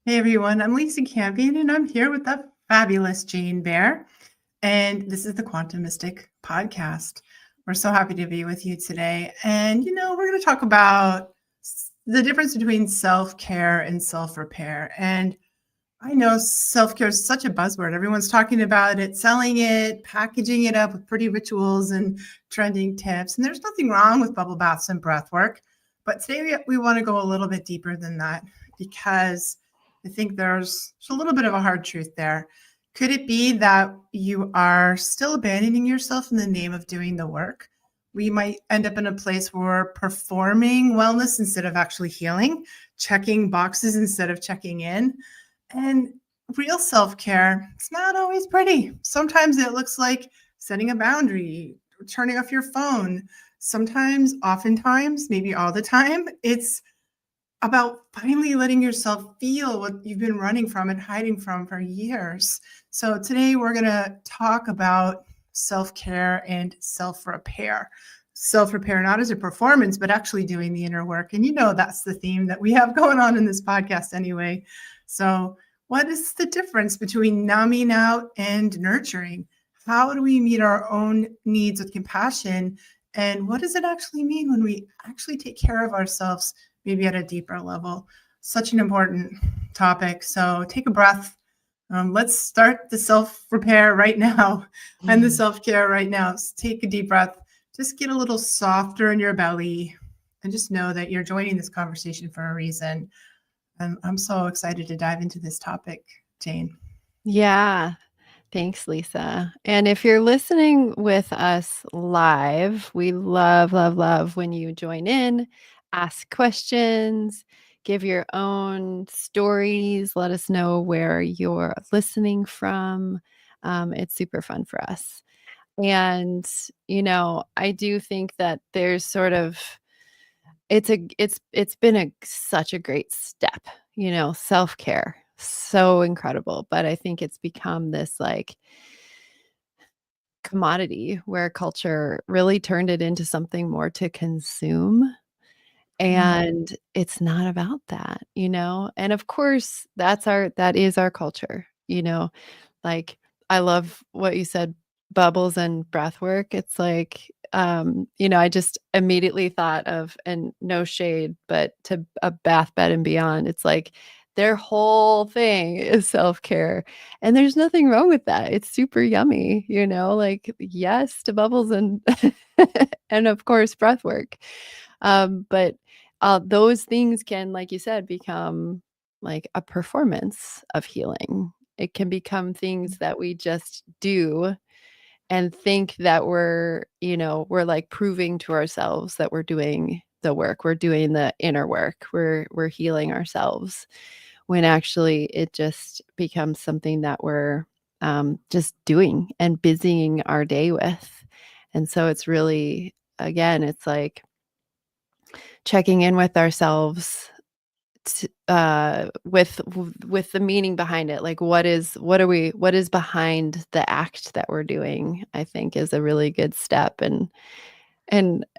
Hey everyone, I'm Lisa Campion and I'm here with the fabulous Jane Bear. And this is the Quantum Mystic Podcast. We're so happy to be with you today. And, we're going to talk about the difference between self care and self repair. And I know self care is such a buzzword. Everyone's talking about it, selling it, packaging it up with pretty rituals and trending tips. And there's nothing wrong with bubble baths and breath work. But today we want to go a little bit deeper than that because I think there's a little bit of a hard truth there. Could it be that you are still abandoning yourself in the name of doing the work? We might end up in a place where we're performing wellness instead of actually healing, checking boxes instead of checking in. And real self-care, it's not always pretty. Sometimes it looks like setting a boundary, turning off your phone. Sometimes, oftentimes, maybe all the time, it's about finally letting yourself feel what you've been running from and hiding from for years. So today we're going to talk about self-care and self-repair. Self-repair, not as a performance, but actually doing the inner work. And that's the theme that we have going on in this podcast anyway. So what is the difference between numbing out and nurturing? How do we meet our own needs with compassion? And what does it actually mean when we actually take care of ourselves, maybe at a deeper level? Such an important topic. So take a breath. Let's start the self-repair right now and the self-care right now. So take a deep breath. Just get a little softer in your belly and just know that you're joining this conversation for a reason. I'm so excited to dive into this topic, Jane. Yeah. Thanks, Lisa. And if you're listening with us live, we love, love, love when you join in, ask questions, give your own stories, let us know where you're listening from. It's super fun for us. And, I do think that there's sort of it's been such a great step, self-care. So incredible, but I think it's become this like commodity where culture really turned it into something more to consume. And it's not about that, And of course, that is our culture, Like I love what you said, bubbles and breath work. It's like I just immediately thought of, and no shade, but to a bath bed and beyond. It's like their whole thing is self-care. And there's nothing wrong with that. It's super yummy, like yes to bubbles and and of course breath work. But those things can, like you said, become like a performance of healing. It can become things that we just do and think that we're like proving to ourselves that we're doing the work, we're doing the inner work, we're healing ourselves, when actually it just becomes something that we're just doing and busying our day with. And so it's really, again, it's like checking in with ourselves with the meaning behind it. Like what is behind the act that we're doing, I think is a really good step. And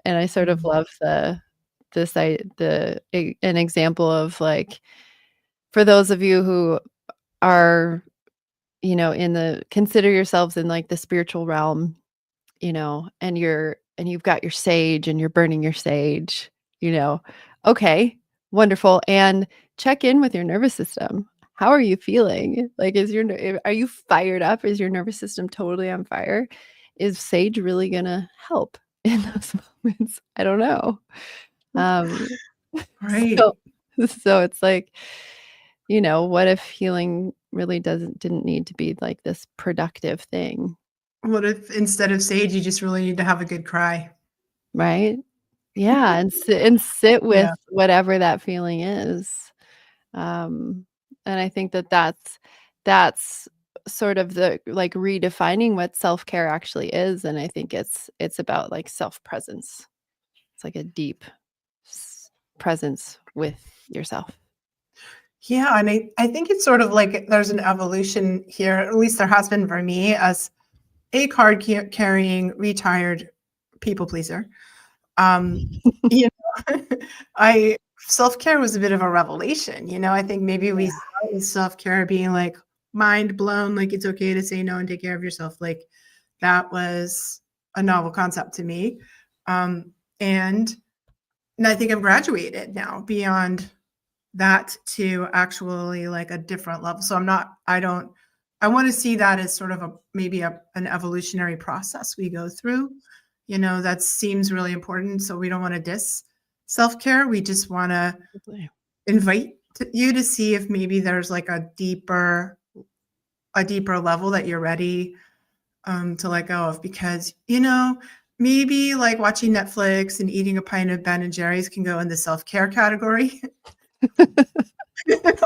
I sort of love an example of, like, for those of you who are, consider yourselves in like the spiritual realm, and you've got your sage and you're burning your sage, okay, wonderful. And check in with your nervous system. How are you feeling? Like, are you fired up? Is your nervous system totally on fire? Is sage really gonna help in those moments? I don't know. Right. So, so it's like, what if healing really didn't need to be like this productive thing? What if instead of sage, you just really need to have a good cry? Right? Yeah, and sit with Yeah. whatever that feeling is. And I think that's sort of the, like, redefining what self-care actually is, and I think it's about, like, self-presence. It's like a deep presence with yourself. Yeah. And I think it's sort of like there's an evolution here, at least there has been for me as a card carrying retired people pleaser. Um, you know, I self-care was a bit of a revelation. I think maybe we Yeah. start with self-care being like mind blown, like it's okay to say no and take care of yourself. Like that was a novel concept to me. And I think I've graduated now beyond that to actually like a different level. So I want to see that as sort of maybe an evolutionary process we go through. That seems really important. So we don't want to diss self-care. We just want to Absolutely. invite you to see if maybe there's like a deeper level that you're ready to let go of, because maybe like watching Netflix and eating a pint of Ben and Jerry's can go in the self-care category.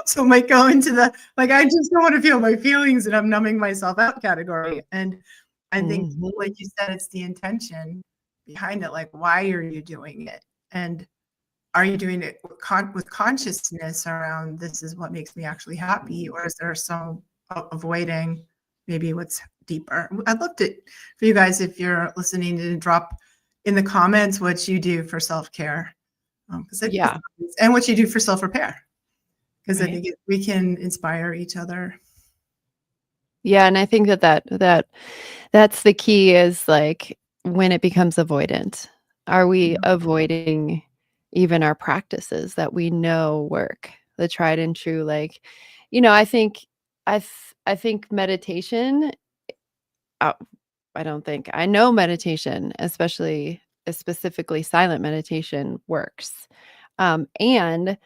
So might go into the like I just don't want to feel my feelings and I'm numbing myself out category. And I think, like Mhm. you said, it's the intention behind it. Like, why are you doing it? And are you doing it with consciousness around this is what makes me actually happy, or is there some avoiding maybe what's deeper? I'd love to for you guys, if you're listening, to drop in the comments what you do for self-care, because Yeah. and what you do for self-repair, because I Right. think we can inspire each other. Yeah, and I think that's the key is, like, when it becomes avoidant. Are we avoiding even our practices that we know work, the tried and true, like, I think I think meditation, uh, I don't think I know meditation, especially specifically silent meditation works. And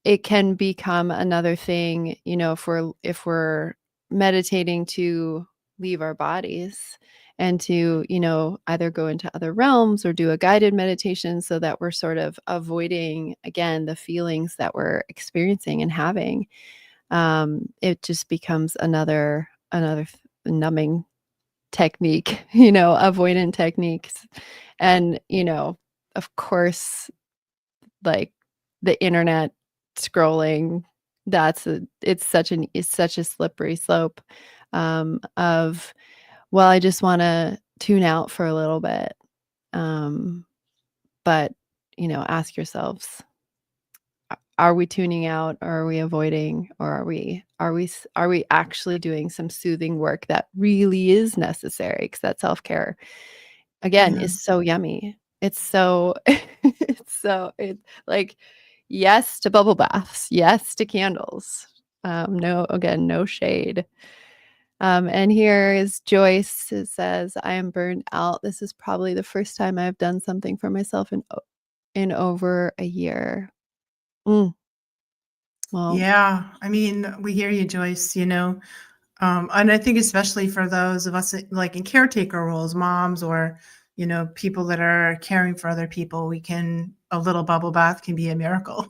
it can become another thing, if we're meditating to leave our bodies and to, either go into other realms or do a guided meditation so that we're sort of avoiding again the feelings that we're experiencing and having. It just becomes another numbing technique, avoidant techniques. And, of course, like the internet scrolling, it's such a slippery slope, of, well, I just wanna tune out for a little bit. Um, but, ask yourselves, are we tuning out or are we avoiding or are we actually doing some soothing work that really is necessary? Because that self-care, again, Yeah. is so yummy. It's so it's like, yes to bubble baths, yes to candles. No, again, no shade. And here is Joyce. It says, "I am burned out. This is probably the first time I've done something for myself in over a year." Mm, well, Yeah. I mean, we hear you, Joyce, and I think especially for those of us like in caretaker roles, moms or, people that are caring for other people, a little bubble bath can be a miracle.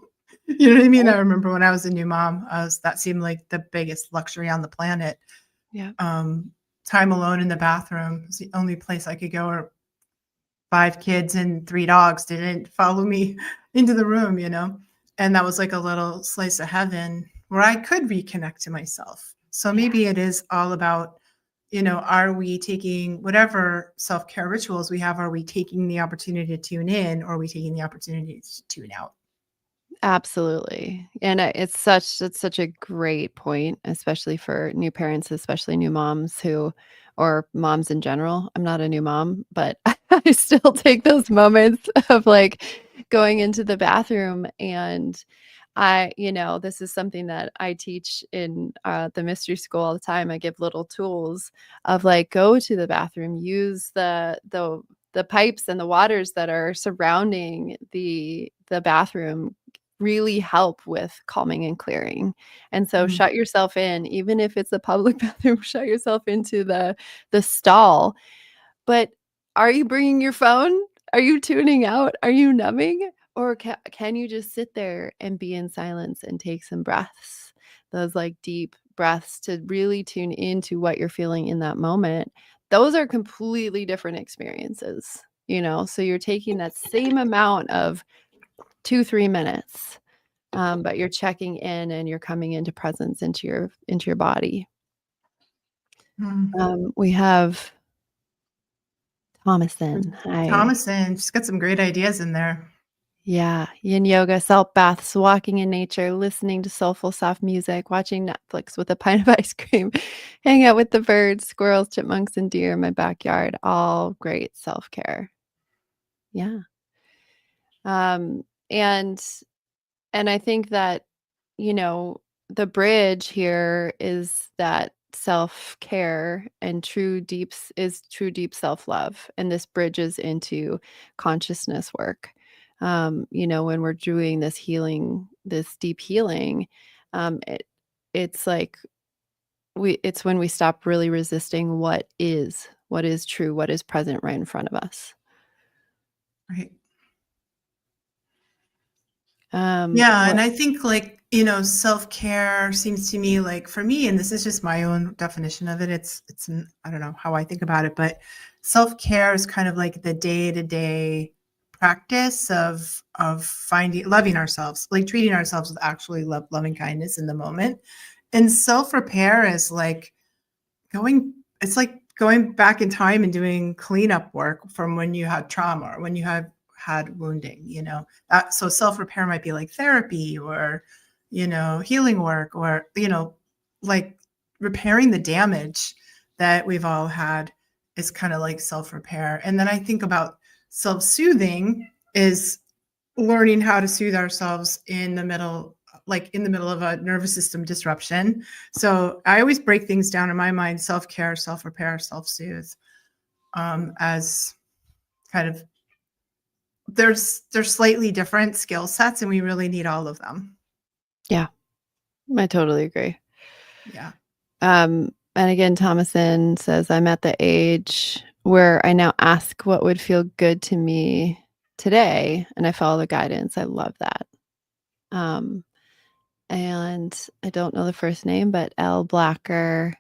You know what I mean? I remember when I was a new mom, that seemed like the biggest luxury on the planet. yeah, Um, Time alone in the bathroom was the only place I could go, or 5 kids and 3 dogs didn't follow me into the room. And that was like a little slice of heaven where I could reconnect to myself. So yeah. maybe it is all about, are we taking whatever self-care rituals we have, are we taking the opportunity to tune in, or are we taking the opportunity to tune out? Absolutely. And it's such a great point, especially for new parents, especially new moms who or moms in general. I'm not a new mom, but I still take those moments of like going into the bathroom and this is something that I teach in the mystery school all the time. I give little tools of like go to the bathroom, use the pipes and the waters that are surrounding the bathroom really help with calming and clearing. And so Mm. shut yourself in, even if it's a public bathroom, shut yourself into the stall. But are you bringing your phone? Are you tuning out? Are you numbing? Or can you just sit there and be in silence and take some breaths? Those like deep breaths to really tune into what you're feeling in that moment. Those are completely different experiences. So you're taking that same amount of 2, 3 minutes, but you're checking in and you're coming into presence into your body. Mm. We have Thomason. Hi. Thomason, she's got some great ideas in there. Yeah, yin yoga, salt baths, walking in nature, listening to soulful, soft music, watching Netflix with a pint of ice cream, hang out with the birds, squirrels, chipmunks, and deer in my backyard. All great self-care. Yeah. Um, and and I think that, you know, the bridge here is that self-care and true deep self-love, and this bridges into consciousness work. When we're doing this healing, this deep healing, it's like it's when we stop really resisting what is true, what is present right in front of us. Right. Yeah, and What I think like, self-care seems to me like for me, and this is just my own definition of it. I don't know how I think about it, but self-care is kind of like the day-to-day practice of finding loving ourselves, like treating ourselves with actually loving kindness in the moment. And self-repair is like it's like going back in time and doing cleanup work from when you had trauma or when you had wounding, so self-repair might be like therapy or, healing work or, like repairing the damage that we've all had is kind of like self-repair. And then I think about self-soothing is learning how to soothe ourselves in the middle of a nervous system disruption. So I always break things down in my mind: self-care, self-repair, self-soothe, as kind of there's slightly different skill sets and we really need all of them. Yeah, I totally agree. Yeah. And again, Thomason says, I'm at the age where I now ask what would feel good to me today, and I follow the guidance. I love that. Um, and I don't know the first name, but L Blacker.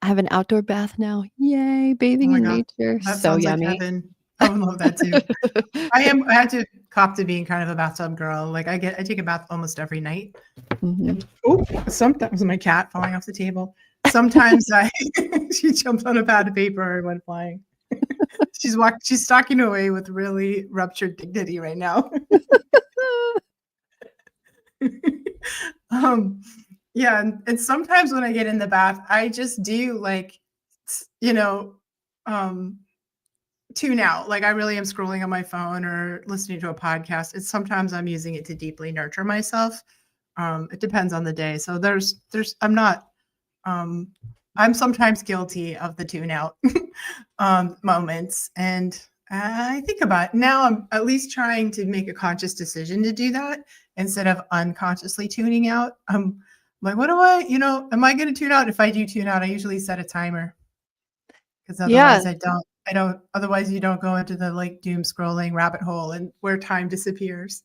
I have an outdoor bath now. Yay, Oh bathing my in god, nature. that So sounds like yummy. heaven. I would love that too. I had to cop to being kind of a bathtub girl. Like I take a bath almost every night. Mhm. And sometimes my cat falling off the table. Sometimes she jumped on a pad of paper and went flying. She's stalking away with really ruptured dignity right now. um yeah, and sometimes when I get in the bath, I just do like you know um tune out. Like I really am scrolling on my phone or listening to a podcast. It's sometimes I'm using it to deeply nurture myself. It depends on the day. So um I'm sometimes guilty of the tune out moments. And I think about it. Now I'm at least trying to make a conscious decision to do that instead of unconsciously tuning out. Like, what do am I going to tune out? If I do tune out, I usually set a timer because Yeah. otherwise otherwise you don't go into the like doom scrolling rabbit hole and where time disappears.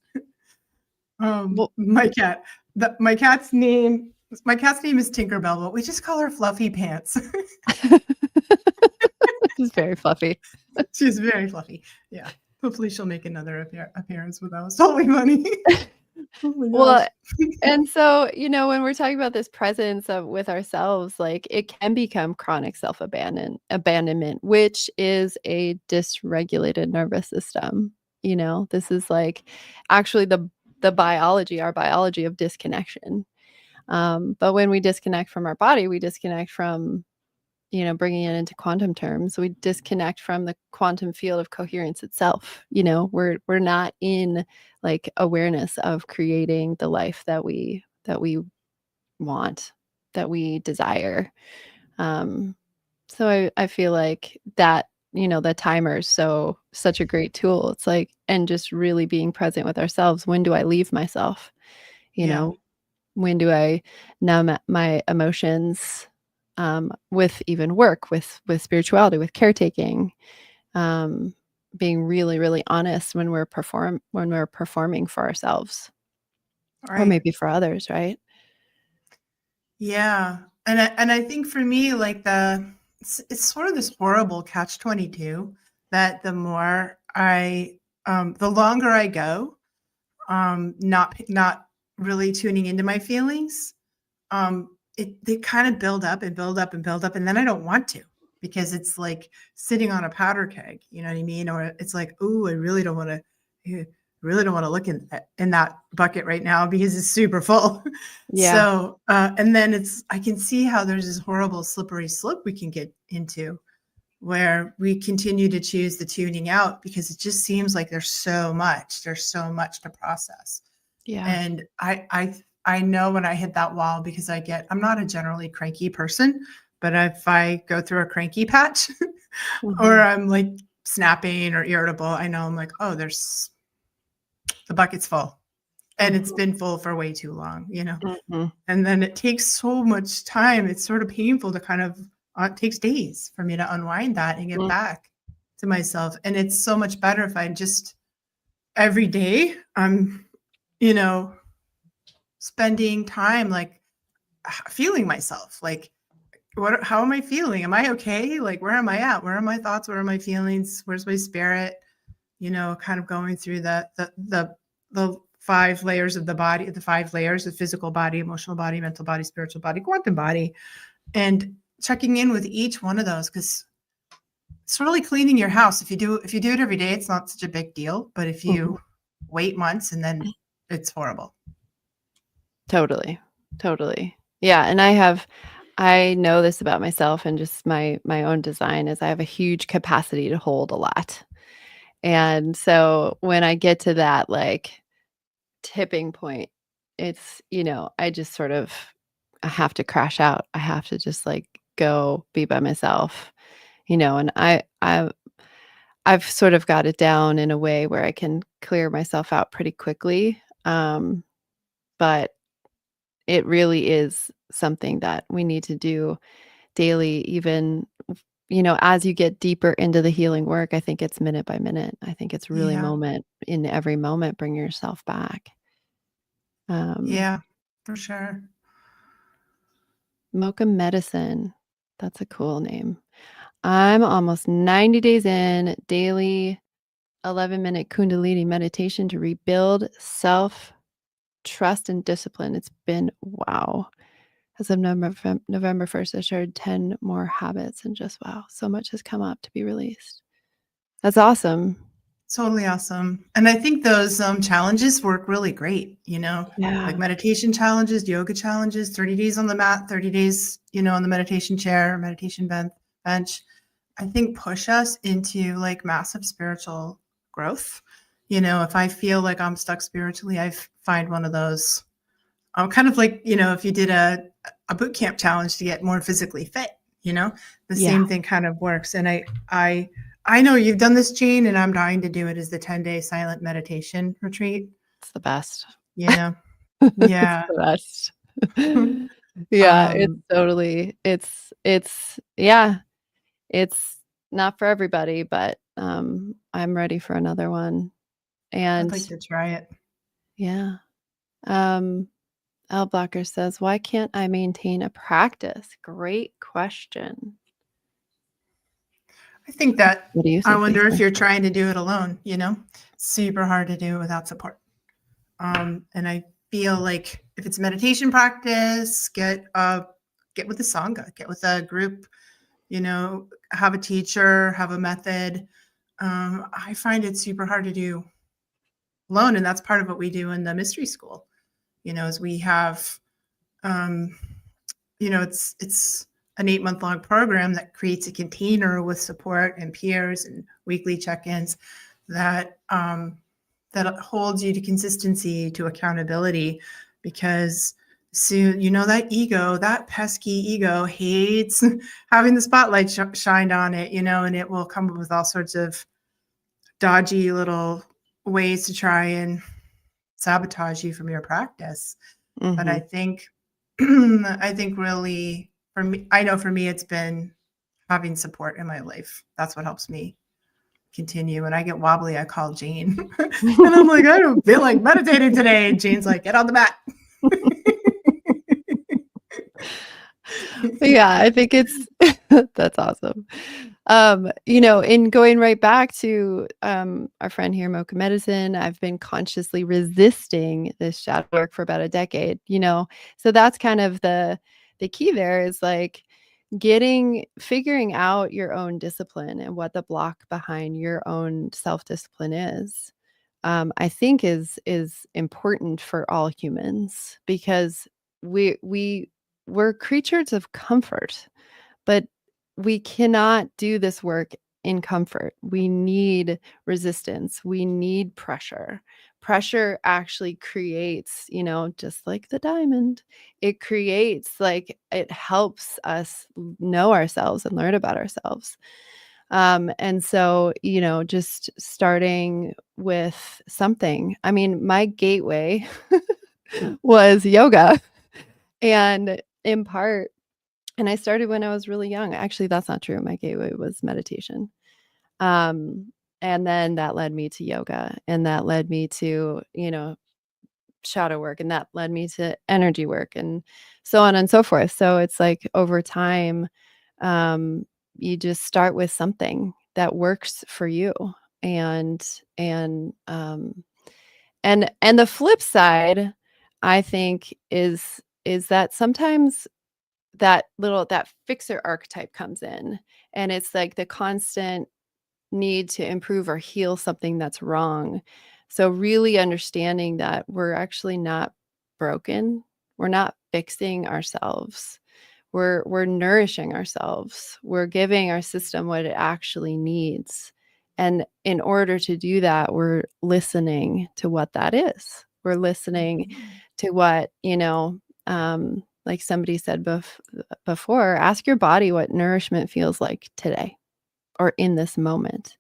Well, My cat, my cat's name is Tinkerbell, but we just call her Fluffy Pants. it's very fluffy. She's very fluffy. Yeah. Hopefully she'll make another appearance with us. Holy money. Oh my gosh. Well, and so, when we're talking about this presence of with ourselves, like it can become chronic abandonment, which is a dysregulated nervous system. This is like actually the biology, our biology of disconnection. But when we disconnect from our body, we disconnect from bringing it into quantum terms, we disconnect from the quantum field of coherence itself. We're not in like awareness of creating the life that we want, that we desire. Um, so I feel like that, the timer is such a great tool. It's like, and just really being present with ourselves. When do I leave myself? You Yeah. know, when do I numb my emotions, with even work, with spirituality, with caretaking, um, being really, really honest when we're performing for ourselves All or right. maybe for others, right? Yeah. And I think for me, like it's sort of this horrible catch 22 that the longer I go, not really tuning into my feelings, they kind of build up and build up and build up, and then I don't want to because it's like sitting on a powder keg, you know what I mean? Or it's like, oh, I really don't want to. really don't want to look in that bucket right now because it's super full. Yeah. So, and then I can see how there's this horrible slippery slope we can get into where we continue to choose the tuning out because it just seems like there's so much to process. Yeah. And I know when I hit that wall because I'm not a generally cranky person, but if I go through a cranky patch or Mhm. I'm like snapping or irritable, I know I'm like, oh, the bucket's full and it's Mhm. been full for way too long, Mhm. and then it takes so much time. It's sort of painful to it takes days for me to unwind that and get Mm. back to myself. And it's so much better if I just every day I'm, you know, spending time like feeling myself. Like, how am I feeling? Am I okay? Like, where am I at? Where are my thoughts? Where are my feelings? Where's my spirit? Kind of going through the 5 layers of the body, the 5 layers: the physical body, emotional body, mental body, spiritual body, quantum body, and checking in with each one of those because it's really cleaning your house. If you do it every day, it's not such a big deal. But if Mhm. you wait months and then it's horrible. Totally. Totally. Yeah, and I know this about myself and just my own design is I have a huge capacity to hold a lot. And so when I get to that, like, tipping point, I just sort of I have to crash out. I have to just, like, go be by myself, and I've sort of got it down in a way where I can clear myself out pretty quickly, but it really is something that we need to do daily, even, as you get deeper into the healing work. I think it's minute by minute. I think it's really Yeah. moment in every moment, bring yourself back. Um, Yeah, for sure. Mocha Medicine. That's a cool name. I'm almost 90 days in, daily 11-minute Kundalini meditation to rebuild self trust and discipline. It's been wow. As of November 1st, I shared 10 more habits and just wow, so much has come up to be released. That's awesome. Totally awesome. And I think those challenges work really great, like Yeah. meditation challenges, yoga challenges, 30 days on the mat, 30 days, on the meditation chair, meditation bench. I think push us into like massive spiritual growth. If I feel like I'm stuck spiritually, find one of those. Kind of like, if you did a boot camp challenge to get more physically fit, the Yeah. same thing kind of works. And I know you've done this, Jane, and I'm dying to do it, is the 10-day silent meditation retreat, It's the best. you know? It's Yeah. the best. Yeah, it's um, totally it's yeah, it's not for everybody, but, I'm ready for another one. I'd And like to try it. yeah, um, L Blocker says, "Why can't I maintain a practice?" Great question. I think that What do you I think, wonder if Lisa? you're trying to do it alone, super hard to do without support. And I feel like if it's meditation practice, get with a sangha, get with a group, have a teacher, have a method. I find it super hard to do alone, and that's part of what we do in the mystery school. Is we have, um, it's an 8-month long program that creates a container with support and peers and weekly check-ins that that holds you to consistency, to accountability, because soon, that pesky ego hates having the spotlight shined on it, and it will come up with all sorts of dodgy little ways to try and sabotage you from your practice. But I Mhm. think, I think really for me, I know for me, it's been having support in my life. That's what helps me continue. When I get wobbly, I call Jane and I'm like, I don't feel like meditating today. And Jane's like, get on the mat. Yeah, I think it's that's awesome. In going right back to, our friend here, Mocha Medicine, I've been consciously resisting this shadow work for about a decade, So that's kind of the key there is, like, figuring out your own discipline and what the block behind your own self-discipline is. I think is important for all humans because we're creatures of comfort, but we cannot do this work in comfort. We need resistance. We need pressure. Pressure actually creates, just like the diamond, it creates like it helps us know ourselves and learn about ourselves. And so, just starting with something. I mean, my gateway was yoga. And in part, and I started when I was really young. Actually, that's not true. My gateway was meditation. Um, and then that led me to yoga, and that led me to, shadow work, and that led me to energy work, and so on and so forth. So it's like over time, um, you just start with something that works for you. And and um and the flip side, I think, is that sometimes that fixer archetype comes in, and it's like the constant need to improve or heal something that's wrong. So really understanding that we're actually not broken. We're not fixing ourselves. We're nourishing ourselves. We're giving our system what it actually needs. And in order to do that, we're listening to what that is. We're listening Mhm. to what, like somebody said before, ask your body what nourishment feels like today or in this moment.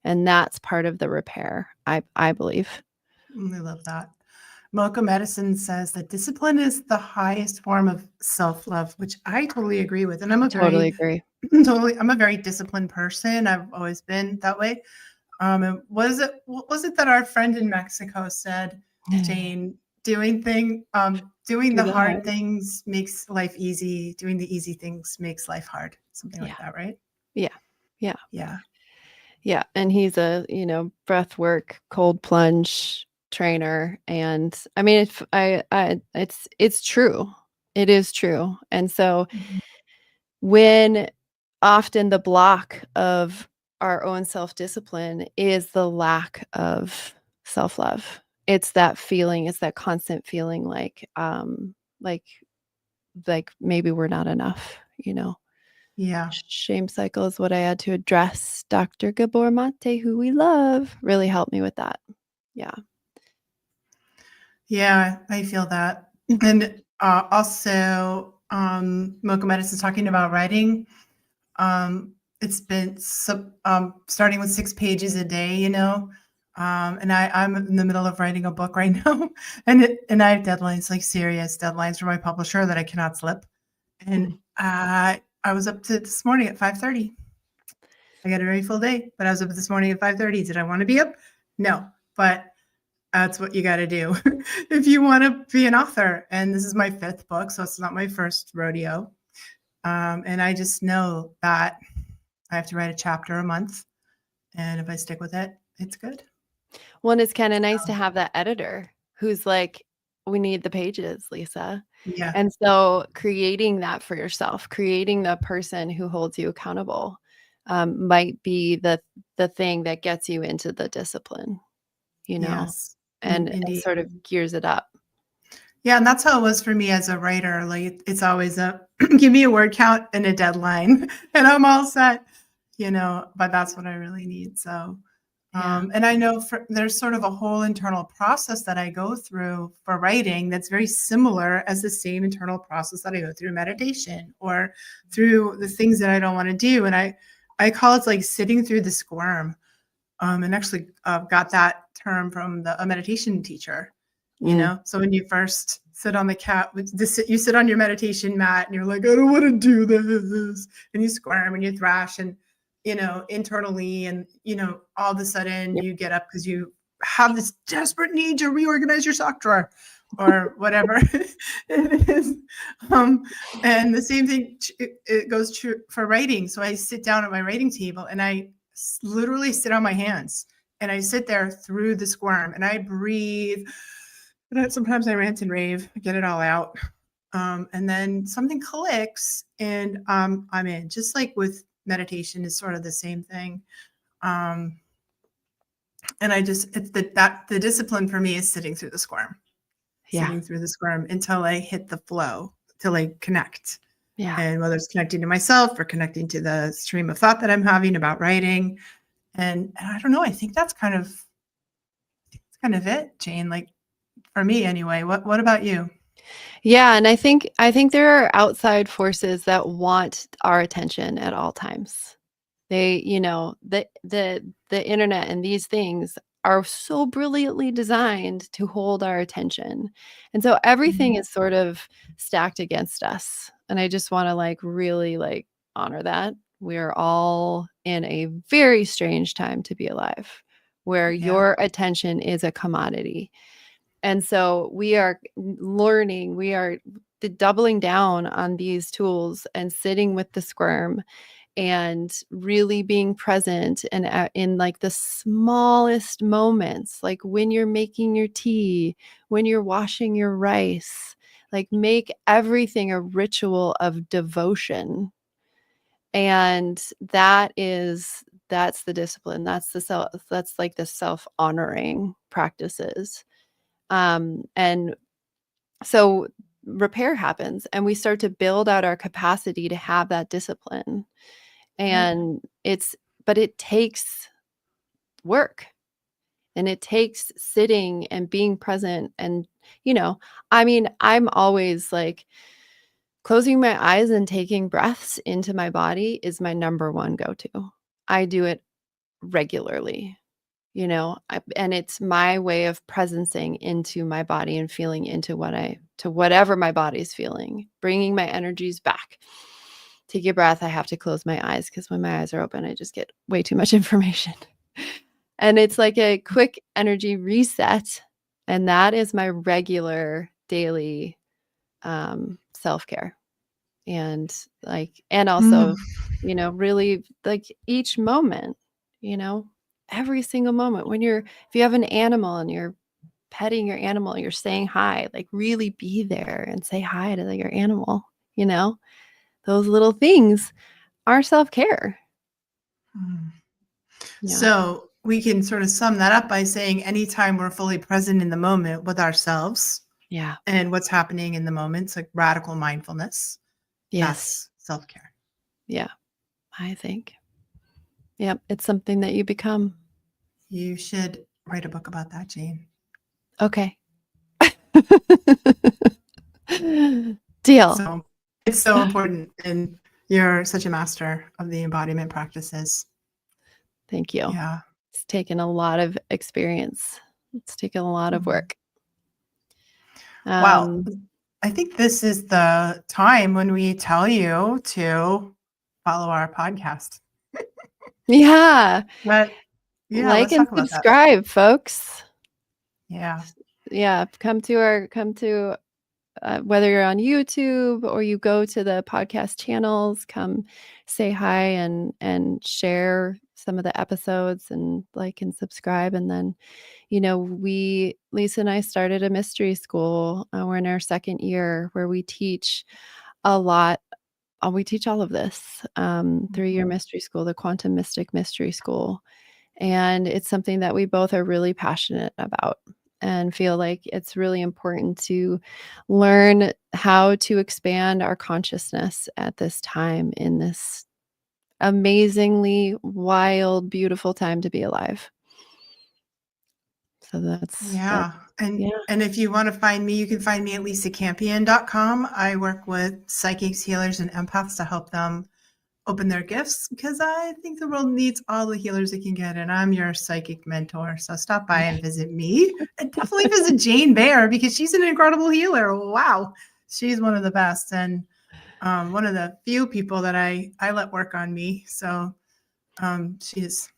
And that's part of the repair, I believe. I love that. Mocha Medicine says that discipline is the highest form of self-love, which I totally agree with. And I'm a Totally very agree. I'm a very disciplined person. I've always been that way. And what was it that our friend in Mexico said, Jane? Doing Do the the hard hard. things makes life easy. Doing the easy things makes life hard. Something like Yeah. that, right? Yeah. Yeah. Yeah. Yeah. And he's a, breath work, cold plunge trainer. And I mean, it's true. It is true. And so Mhm. when often the block of our own self-discipline is the lack of self-love. It's that feeling, it's that constant feeling like like maybe we're not enough, you know. Yeah. Shame cycle is what I had to address. Dr. Gabor Mate, who we love, really helped me with that. Yeah. Yeah, I feel that. And also, Mocha Medicine's talking about writing. Um, it's been starting with 6 pages a day, and I'm in the middle of writing a book right now, and I have deadlines, like serious deadlines from my publisher that I cannot slip. And I was up to this morning at 5:30. I got a very full day, but I was up this morning at 5:30. Did I want to be up? No, but that's what you got to do if you want to be an author. And this is my fifth book, so it's not my first rodeo. And I just know that I have to write a chapter a month, and if I stick with it, it's good. Well, and it's kind of nice to have that editor who's like, we need the pages, Lisa. Yeah. And so creating that for yourself, creating the person who holds you accountable, might be the thing that gets you into the discipline, you know, Yes. and Indeed. sort of gears it up. Yeah, and that's how it was for me as a writer. Like it's always a give me a word count and a deadline, and I'm all set. But that's what I really need. So, Yeah. and I know there's sort of a whole internal process that I go through for writing that's very similar as the same internal process that I go through meditation or through the things that I don't want to do. And I call it like sitting through the squirm. And actually got that term from a meditation teacher. Mm. So when you first sit on the cat, you sit on your meditation mat and you're like, I don't want to do this, and you squirm and you thrash and internally, and all of a sudden Yep. you get up because you have this desperate need to reorganize your sock drawer or whatever it is. And the same thing it goes true for writing. So I sit down at my writing table and I literally sit on my hands and I sit there through the squirm and I breathe. And sometimes I rant and rave, get it all out. And then something clicks and I'm in. Just like with meditation is sort of the same thing. Um, And it's the discipline for me is sitting through the Yeah. until I hit the flow, till I connect. Yeah. And whether it's connecting to myself or connecting to the stream of thought that I'm having about writing. And I don't know, I think that's kind of it, Jane. Like for me anyway. What about you? Yeah, and I think there are outside forces that want our attention at all times. They, the internet and these things are so brilliantly designed to hold our attention. And so everything Mhm. is sort of stacked against us. And I just want to really honor that. We're all in a very strange time to be alive, where Yeah. your attention is a commodity. And so we are learning, we are doubling down on these tools and sitting with the squirm and really being present and in like the smallest moments, like when you're making your tea, when you're washing your rice, like make everything a ritual of devotion. And that's the discipline. That's like the self-honoring practices. And so repair happens and we start to build out our capacity to have that discipline. Right. And but it takes work, and it takes sitting and being present. And, I mean, I'm always like closing my eyes and taking breaths into my body is my number one go-to. I do it regularly. And it's my way of presencing into my body and feeling into to whatever my body's feeling, bringing my energies back. Take a breath. I have to close my eyes because when my eyes are open, I just get way too much information. And it's like a quick energy reset. And that is my regular daily self-care. And and Mm. also, really like each moment, you know, every single moment if you have an animal and you're petting your animal, you're saying hi, like really be there and say hi to your animal, those little things are self-care. Mm. Yeah. So we can sort of sum that up by saying anytime we're fully present in the moment with ourselves Yeah. and what's happening in the moment, it's like radical mindfulness, Yes. that's self-care. Yeah. I think. Yep. It's something that you become. You should write a book about that, Jane. Okay. Deal. So it's so important. And you're such a master of the embodiment practices. Thank you. Yeah. It's taken a lot of experience. It's taken a lot of Mhm. work. Wow. Um, I think this is the time when we tell you to follow our podcast. yeah. But yeah, Like let's and talk about that. subscribe, folks. Yeah. Yeah. Come to whether you're on YouTube or you go to the podcast channels, come say hi and share some of the episodes and like and subscribe. And then, Lisa and I started a mystery school. We're in our second year where we teach a lot. We teach all of this 3-year Mhm. mystery school, the Quantum Mystic Mystery School. And it's something that we both are really passionate about and feel like it's really important to learn how to expand our consciousness at this time in this amazingly wild, beautiful time to be alive. So that's Yeah. And yeah. and if you want to find me, you can find me at lisacampion.com. I work with psychics, healers, and empaths to help them open their gifts because I think the world needs all the healers it can get. And I'm your psychic mentor. So stop by and visit me. And definitely visit Jane Bear because she's an incredible healer. Wow. She's one of the best. And one of the few people that I let work on me. So she's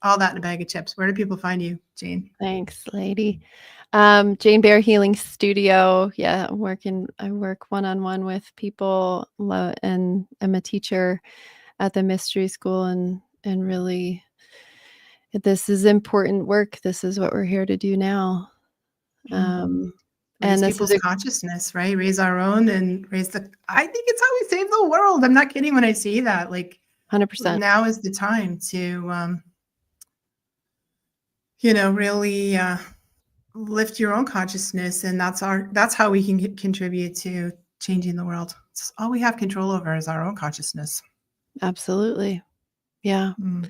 all that in a bag of chips. Where do people find you, Jane? Thanks, lady. Jane Bear Healing Studio. Yeah, I work one-on-one with people and I'm a teacher at the mystery school and really this is important work. This is what we're here to do now. Mm. Um, Raise and this is people's consciousness, right? Raise our own and I think it's how we save the world. I'm not kidding when I say that. Like 100%. now is the time to really lift your own consciousness, and that's how we can contribute to changing the world. It's all we have control over is our own consciousness. Absolutely. Yeah. Mm.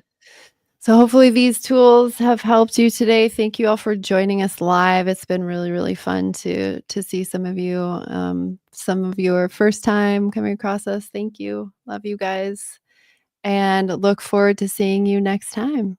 So hopefully these tools have helped you today. Thank you all for joining us live. It's been really, really fun to see some of you. Some of you are first time coming across us. Thank you. Love you guys. And look forward to seeing you next time.